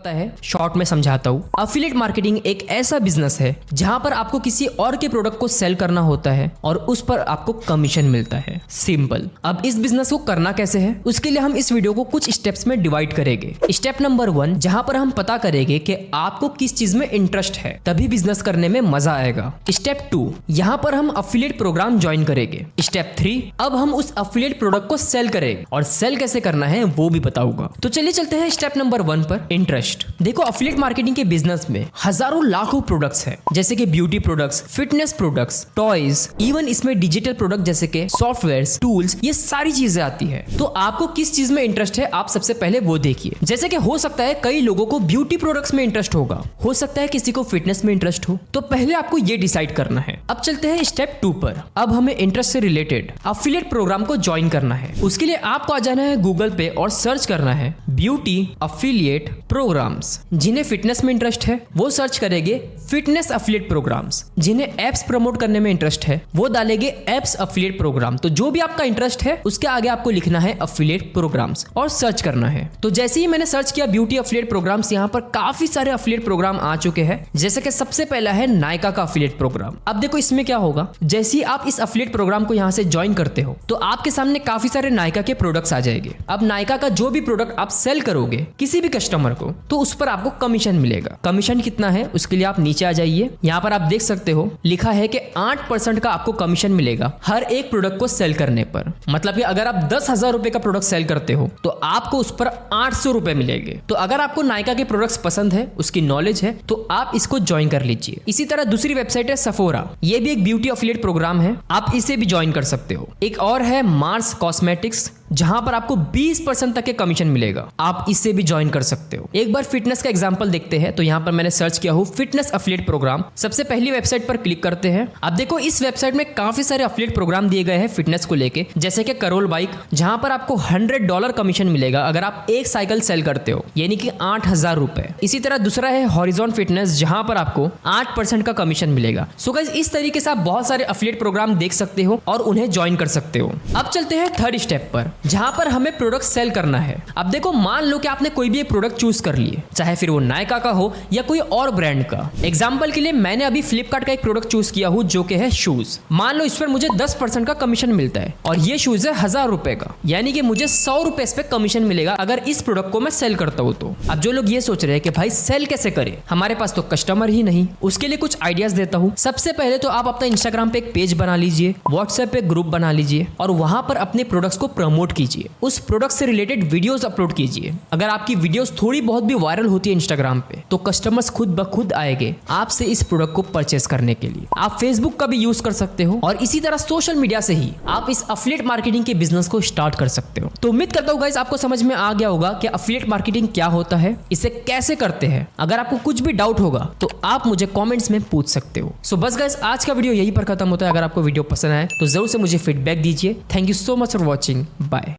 पता है, शॉर्ट में समझाता हूँ। अफिलिएट मार्केटिंग एक ऐसा बिजनेस है जहां पर आपको किसी और के प्रोडक्ट को सेल करना होता है और उस पर आपको कमीशन मिलता है। सिंपल। अब इस बिजनेस को करना कैसे है, उसके लिए हम इस वीडियो को कुछ स्टेप्स में डिवाइड करेंगे। स्टेप नंबर 1, जहां पर हम पता करेंगे कि आपको किस चीज में इंटरेस्ट है, तभी बिजनेस करने में मजा आएगा। स्टेप 2, यहां पर हम अफिलिएट प्रोग्राम ज्वाइन करेंगे। स्टेप 3, अब हम उस अफिलिएट प्रोडक्ट को सेल करेंगे और सेल कैसे करना है वो भी बताऊंगा। तो चलिए चलते हैं स्टेप नंबर 1 पर, इंटरेस्ट। देखो, अफिलिएट मार्केटिंग के बिजनेस में हजारों लाखों प्रोडक्ट्स हैं, जैसे कि beauty products, fitness products, toys, even इसमें डिजिटल प्रोडक्ट जैसे कि सॉफ्टवेयर्स, टूल्स, ये सारी चीजें आती है। तो आपको किस चीज में इंटरेस्ट है, आप सबसे पहले वो देखिए। जैसे कि हो सकता है कई लोगों को ब्यूटी प्रोडक्ट्स में इंटरेस्ट होगा, हो सकता है किसी को फिटनेस में इंटरेस्ट हो, तो पहले आपको ये डिसाइड करना है। अब चलते हैं स्टेप 2 पर। अब हमें इंटरेस्ट से रिलेटेड अफिलिएट प्रोग्राम को ज्वाइन करना है। उसके लिए आपको आ जाना है गूगल पे और सर्च करना है ब्यूटी अफिलिएट प्रोग्राम्स। जिन्हें फिटनेस में इंटरेस्ट है वो सर्च करेंगे फिटनेस अफिलिएट प्रोग्राम्स। जिन्हें एप्स प्रमोट करने में इंटरेस्ट है वो डालेंगे एप्स अफिलिएट प्रोग्राम। तो जो भी आपका इंटरेस्ट है उसके आगे आपको लिखना है अफिलिएट प्रोग्राम्स और सर्च करना है। तो जैसे ही मैंने सर्च किया ब्यूटी अफिलिएट प्रोग्राम्स, यहाँ पर काफी सारे अफिलिएट प्रोग्राम आ चुके हैं। जैसे कि सबसे पहला है नायका का अफिलिएट प्रोग्राम। अब देखो इसमें क्या होगा, जैसे ही आप इस अफिलिएट प्रोग्राम को यहाँ से ज्वाइन करते हो तो आपके सामने काफी सारे नायका के प्रोडक्ट्स आ जाएंगे। अब नायका का जो भी प्रोडक्ट आप सेल करोगे किसी भी कस्टमर को, तो उस पर आपको कमीशन मिलेगा। कमीशन कितना है उसके लिए आप नीचे आ जाइए। यहाँ पर आप देख सकते हो लिखा है कि 8% का आपको कमीशन मिलेगा हर एक प्रोडक्ट को सेल करने पर। मतलब कि अगर आप 10,000 रुपए का प्रोडक्ट सेल करते हो तो आपको उस पर 800 रुपए मिलेंगे। तो अगर आपको नायका के प्रोडक्ट्स पसंद है, उसकी नॉलेज है, तो आप इसको ज्वाइन कर लीजिए। इसी तरह दूसरी वेबसाइट है सफोरा। ये भी एक ब्यूटी अफिलिएट प्रोग्राम है, आप इसे भी ज्वाइन कर सकते हो। एक और है मार्स कॉस्मेटिक्स, जहां पर आपको 20% तक के कमीशन मिलेगा, आप इसे भी ज्वाइन कर सकते हो। एक बार फिटनेस का एग्जांपल देखते हैं। तो यहां पर मैंने सर्च किया हूं फिटनेस अफिलिएट प्रोग्राम। सबसे पहली वेबसाइट पर क्लिक करते हैं। अब देखो इस वेबसाइट में काफी सारे अफिलिएट प्रोग्राम दिए गए हैं फिटनेस को लेके, जैसे कि करोल बाइक, जहां पर आपको $100 कमीशन मिलेगा अगर आप एक साइकिल सेल करते हो, यानी कि 8,000 रुपए। इसी तरह दूसरा है हॉरिजॉन फिटनेस, जहां पर आपको 8% का कमीशन मिलेगा। सो गाइस, इस तरीके से आप बहुत सारे अफिलिएट प्रोग्राम देख सकते हो और उन्हें ज्वाइन कर सकते हो। अब चलते हैं थर्ड स्टेप पर, जहां पर हमें प्रोडक्ट सेल करना है। अब देखो, मान लो कि आपने कोई भी एक प्रोडक्ट चूज कर लिए, चाहे फिर वो नायका का हो या कोई और ब्रांड का। एग्जांपल के लिए मैंने अभी फ्लिपकार्ट का एक प्रोडक्ट चूज किया हूं जो कि है शूज। मान लो इस पर मुझे 10% का कमीशन मिलता है और ये शूज है 1000 रुपए का, यानी कि मुझे 100 रुपए इस पे कमीशन मिलेगा अगर इस प्रोडक्ट को मैं सेल करता हूं तो। अब जो लोग ये सोच रहे हैं कि भाई सेल कैसे करें, हमारे पास तो कस्टमर ही नहीं, उसके लिए कुछ आइडियाज देता हूं। सबसे पहले तो आप अपना इंस्टाग्राम पे एक पेज बना लीजिए, व्हाट्सएप पे ग्रुप बना लीजिए और वहां पर अपने प्रोडक्ट्स को प्रमोट कीजिए। उस प्रोडक्ट से रिलेटेड वीडियोस अपलोड कीजिए। अगर आपकी वीडियोस थोड़ी बहुत भी वायरल होती है इंस्टाग्राम पे, तो कस्टमर्स खुद ब खुद आएंगे आपसे इस प्रोडक्ट को परचेस करने के लिए। आप फेसबुक का भी यूज कर सकते हो और इसी तरह सोशल मीडिया से ही आप इस अफिलिएट मार्केटिंग के बिजनेस को स्टार्ट कर सकते हो। तो उम्मीद करता हूं गाइस आपको समझ में आ गया होगा कि अफिलिएट मार्केटिंग क्या होता है, इसे कैसे करते हैं। अगर आपको कुछ भी डाउट होगा तो आप मुझे कमेंट्स में पूछ सकते हो। सो बस गाइस, आज का वीडियो यहीं पर खत्म होता है। अगर आपको वीडियो पसंद आए तो जरूर से मुझे फीडबैक दीजिए। Thank you so much for watching, bye.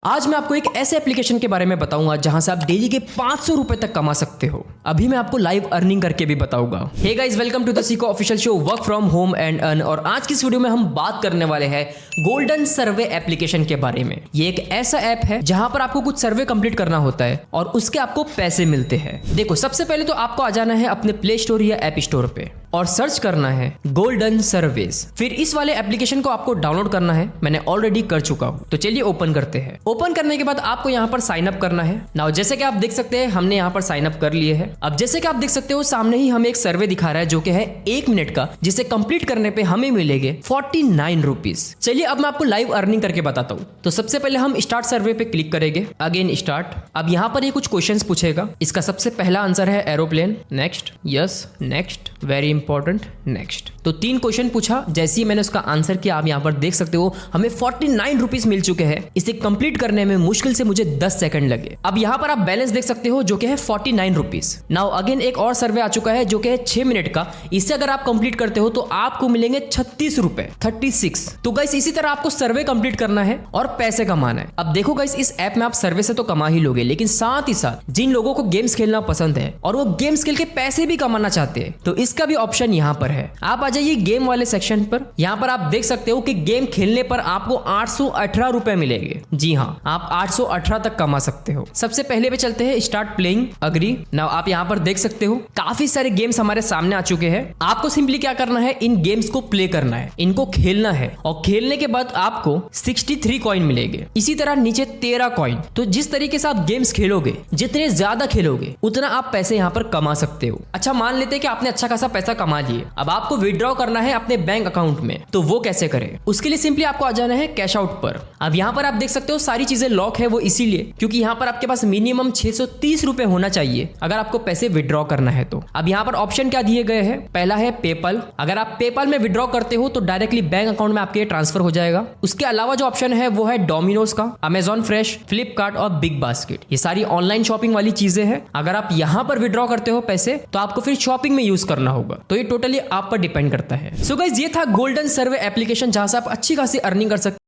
आज मैं आपको एक ऐसे एप्लीकेशन के बारे में बताऊंगा जहां से आप डेली के 500 रुपए तक कमा सकते हो। अभी मैं आपको लाइव अर्निंग करके भी बताऊंगा। Hey guys, welcome to the सीको official show work from home and earn. और आज की इस वीडियो में हम बात करने वाले हैं गोल्डन सर्वे एप्लीकेशन के बारे में। ये एक ऐसा ऐप है जहां पर आपको कुछ सर्वे कंप्लीट करना होता है और उसके आपको पैसे मिलते हैं। देखो, सबसे पहले तो आपको आ जाना है अपने प्ले स्टोर या ऐप स्टोर पे और सर्च करना है गोल्डन सर्वेस। फिर इस वाले एप्लीकेशन को आपको डाउनलोड करना है। मैंने ऑलरेडी कर चुका हूं, तो चलिए ओपन करते हैं। ओपन करने के बाद आपको यहाँ पर साइन अप करना है। नाउ जैसे कि आप देख सकते हैं हमने यहाँ पर साइन अप कर लिए है। अब जैसे कि आप देख सकते हो सामने ही हमें एक सर्वे दिखा रहा है जो कि है 1 मिनट का, जिसे कंप्लीट करने पे हमें मिलेंगे 49 रुपीज। चलिए अब मैं आपको लाइव अर्निंग करके बताता हूँ। तो सबसे पहले हम स्टार्ट सर्वे पे क्लिक करेंगे, अगेन स्टार्ट। अब यहाँ पर ये कुछ क्वेश्चंस पूछेगा। इसका सबसे पहला आंसर है aeroplane, next, yes, next, very important, next. तो 3 क्वेश्चन पूछा। जैसे ही मैंने उसका आंसर किया, आप यहाँ पर देख सकते हो हमें 49 रुपीज मिल चुके हैं। इसे कंप्लीट करने में मुश्किल से मुझे 10 सेकंड लगे। अब यहाँ पर आप बैलेंस देख सकते हो जो कि है 49 रुपीज। नाउ अगेन एक और सर्वे आ चुका है जो कि है 6 मिनट का। इसे अगर आप कंप्लीट करते हो तो आपको मिलेंगे 36 रुपए, 36। तो गाइस इसी तरह आपको सर्वे कंप्लीट करना है और पैसे कमाना है। अब देखो गाइस, इस ऐप में आप सर्वे से तो कमा ही लोगे, लेकिन साथ ही साथ जिन लोगों को गेम्स खेलना पसंद है और वो गेम्स खेल के पैसे भी कमाना चाहते हैं, तो इसका भी ऑप्शन यहाँ पर है। आप आ जाइए गेम वाले सेक्शन पर। यहाँ पर आप देख सकते हो कि गेम खेलने पर आपको 818 रुपए मिलेंगे। जी हाँ, आप 818 तक कमा सकते हो। सबसे पहले पे चलते हैं स्टार्ट प्लेइंग अग्री नाउ। आप यहाँ पर देख सकते हो काफी सारे गेम्स हमारे सामने आ चुके हैं। आपको सिंपली क्या करना है, इन गेम्स को प्ले करना है, इनको खेलना है और खेलने के बाद आपको 63 कॉइन मिलेंगे। इसी तरह नीचे 13 कॉइन। तो जिस तरीके से आप गेम्स खेलोगे, जितने ज्यादा खेलोगे उतना आप पैसे यहाँ पर कमा सकते हो। अच्छा, मान लेते हैं कि आपने अच्छा खासा पैसा कमा लिए, अब आपको विड्रॉ करना है अपने बैंक अकाउंट में, तो वो कैसे करें? उसके लिए सिंपली आपको आ जाना है कैश आउट पर। अब यहाँ पर आप देख सकते हो सारी चीजें लॉक है, वो इसीलिए क्योंकि यहाँ पर आपके पास मिनिमम 630 रुपए होना चाहिए अगर आपको पैसे विड्रॉ करना है तो। अब यहाँ पर ऑप्शन क्या दिए गए हैं, पहला है पेपल। अगर आप पेपल में विड्रॉ करते हो तो डायरेक्टली बैंक अकाउंट में आपके ट्रांसफर हो जाएगा। उसके अलावा जो ऑप्शन है वो है डोमिनोज का, अमेजॉन फ्रेश, फ्लिपकार्ट और बिग बास्केट। ये सारी ऑनलाइन शॉपिंग वाली चीजें हैं। अगर आप यहाँ पर विड्रॉ करते हो पैसे तो आपको फिर शॉपिंग में यूज करना होगा, तो ये टोटली आप पर डिपेंड करता है। सो गाइस, ये था गोल्डन सर्वे एप्लीकेशन जहां से आप अच्छी खासी अर्निंग कर सकते